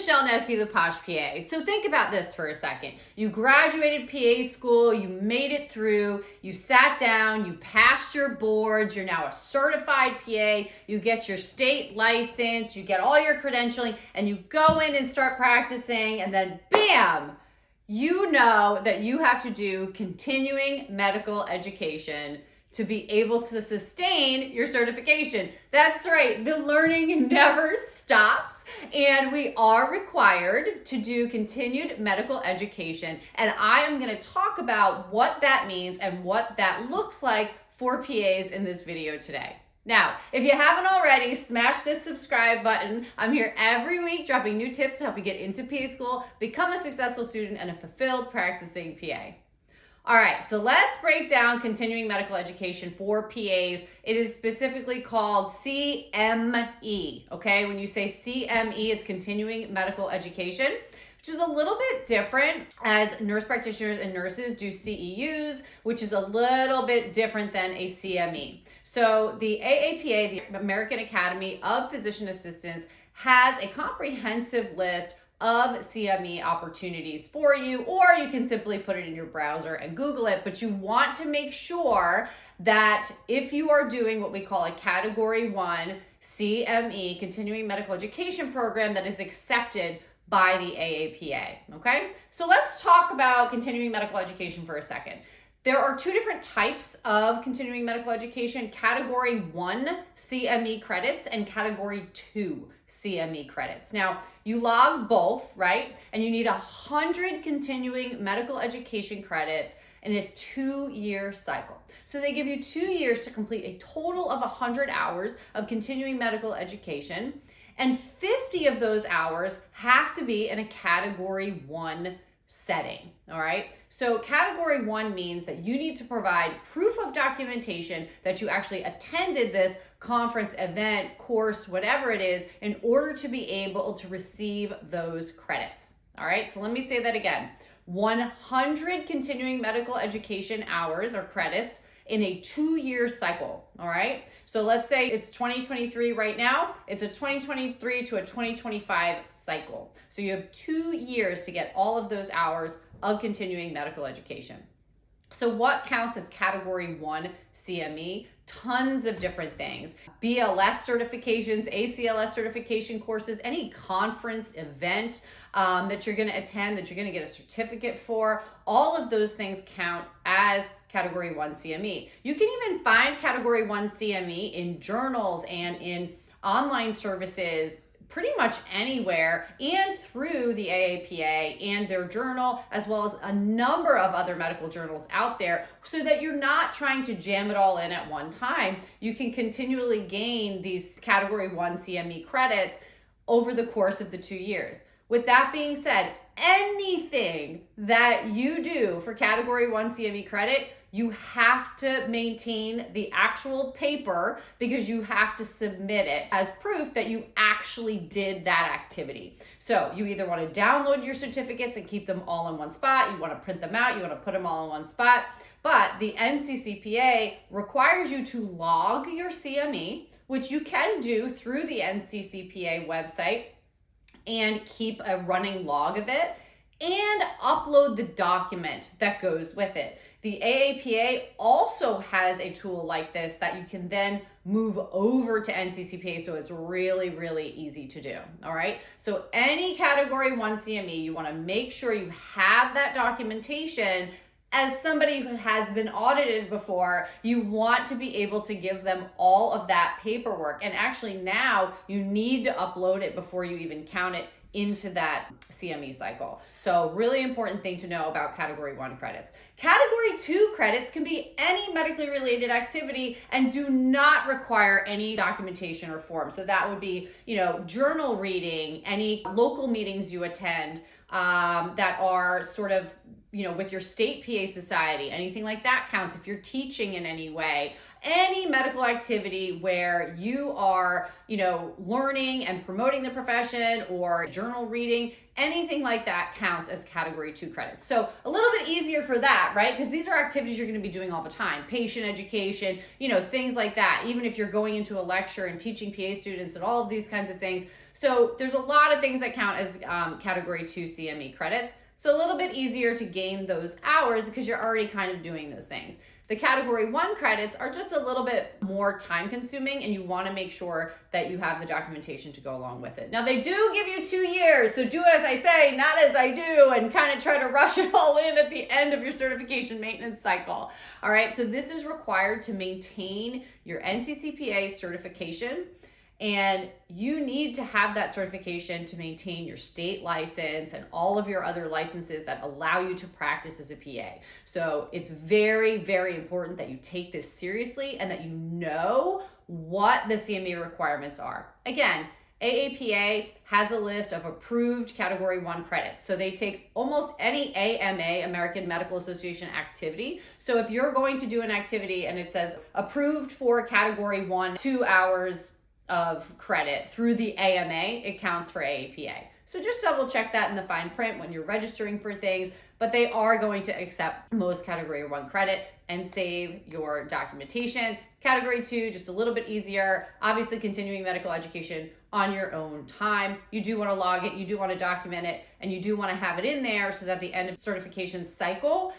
Michelle Nesky, the Posh PA. So think about this for a second. You graduated PA school, you made it through, you sat down, you passed your boards, you're now a certified PA, you get your state license, you get all your credentialing, and you go in and start practicing, and then bam! You know that you have to do continuing medical education to be able to sustain your certification. That's right, the learning never stops, and we are required to do continued medical education, and I am gonna talk about what that means and what that looks like for PAs in this video today. Now, if you haven't already, smash this subscribe button. I'm here every week dropping new tips to help you get into PA school, become a successful student, and a fulfilled practicing PA. All right, so let's break down continuing medical education for PAs. It is specifically called CME, okay? When you say CME, it's continuing medical education, which is a little bit different as nurse practitioners and nurses do CEUs, which is a little bit different than a CME. So the AAPA, the American Academy of Physician Assistants, has a comprehensive list of CME opportunities for you, or you can simply put it in your browser and Google it, but you want to make sure that if you are doing what we call a Category 1 CME, continuing medical education program that is accepted by the AAPA, okay? So let's talk about continuing medical education for a second. There are two different types of continuing medical education: Category 1 CME credits and Category 2 CME credits. Now, you log both, right? And you need 100 continuing medical education credits in a 2-year cycle. So they give you 2 years to complete a total of 100 hours of continuing medical education, and 50 of those hours have to be in a Category 1 setting, all right? So Category 1 means that you need to provide proof of documentation that you actually attended this conference, event, course, whatever it is, in order to be able to receive those credits, all right? So let me say that again. 100 continuing medical education hours or credits in a 2-year cycle, all right? So let's say it's 2023 right now, it's a 2023 to a 2025 cycle. So you have 2 years to get all of those hours of continuing medical education. So what counts as Category 1 CME? Tons of different things. BLS certifications, ACLS certification courses, any conference event that you're gonna attend, that you're gonna get a certificate for, all of those things count as Category 1 CME. You can even find Category 1 CME in journals and in online services pretty much anywhere, and through the AAPA and their journal, as well as a number of other medical journals out there, so that you're not trying to jam it all in at one time. You can continually gain these Category 1 CME credits over the course of the 2 years. With that being said, anything that you do for Category 1 CME credit, you have to maintain the actual paper, because you have to submit it as proof that you actually did that activity. So you either want to download your certificates and keep them all in one spot, you want to print them out, you want to put them all in one spot, but the NCCPA requires you to log your CME, which you can do through the NCCPA website, and keep a running log of it, and upload the document that goes with it. The AAPA also has a tool like this that you can then move over to NCCPA, so it's really, really easy to do, all right? So any Category 1 CME, you wanna make sure you have that documentation. As somebody who has been audited before, you want to be able to give them all of that paperwork. And actually now you need to upload it before you even count it into that CME cycle. So really important thing to know about Category 1 credits. Category 2 credits can be any medically related activity and do not require any documentation or form. So that would be, journal reading, any local meetings you attend that are sort of, with your state PA society, anything like that counts. If you're teaching in any way, any medical activity where you are, learning and promoting the profession or journal reading, anything like that counts as category 2 credits. So a little bit easier for that, right? Because these are activities you're going to be doing all the time. Patient education, things like that. Even if you're going into a lecture and teaching PA students and all of these kinds of things. So there's a lot of things that count as category 2 CME credits. So a little bit easier to gain those hours because you're already kind of doing those things. The category 1 credits are just a little bit more time consuming, and you want to make sure that you have the documentation to go along with it. Now they do give you 2 years, so do as I say, not as I do, and kind of try to rush it all in at the end of your certification maintenance cycle. All right, so this is required to maintain your NCCPA certification. And you need to have that certification to maintain your state license and all of your other licenses that allow you to practice as a PA. So it's very, very important that you take this seriously and that you know what the CME requirements are. Again, AAPA has a list of approved category 1 credits. So they take almost any AMA, American Medical Association activity. So if you're going to do an activity and it says approved for category 1, 2 hours of credit through the AMA, it counts for AAPA. So just double check that in the fine print when you're registering for things, but they are going to accept most category 1 credit and save your documentation. Category 2, just a little bit easier. Obviously, continuing medical education on your own time. You do want to log it, you do want to document it, and you do want to have it in there so that at the end of certification cycle,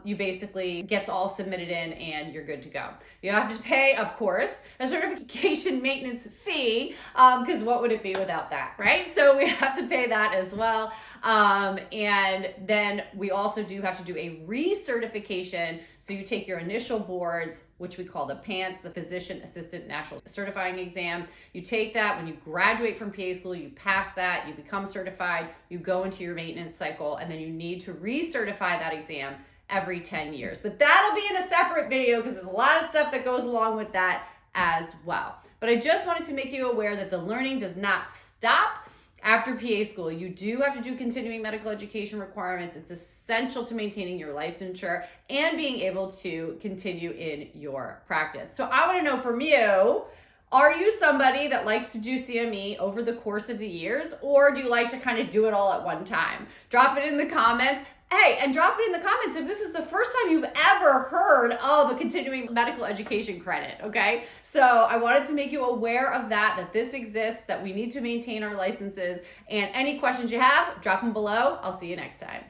you basically gets all submitted in and you're good to go. You have to pay, of course, a certification maintenance fee, because what would it be without that, right? So we have to pay that as well. And then we also do have to do a recertification. So you take your initial boards, which we call the PANCE, the Physician Assistant National Certifying Exam. You take that. When you graduate from PA school, you pass that, you become certified, you go into your maintenance cycle, and then you need to recertify that exam every 10 years. But that'll be in a separate video because there's a lot of stuff that goes along with that as well. But I just wanted to make you aware that the learning does not stop after PA school. You do have to do continuing medical education requirements. It's essential to maintaining your licensure and being able to continue in your practice. So I want to know from you, are you somebody that likes to do CME over the course of the years, or do you like to kind of do it all at one time? Drop it in the comments. Hey, and drop it in the comments if this is the first time you've ever heard of a continuing medical education credit, okay? So I wanted to make you aware of that this exists, that we need to maintain our licenses. And any questions you have, drop them below. I'll see you next time.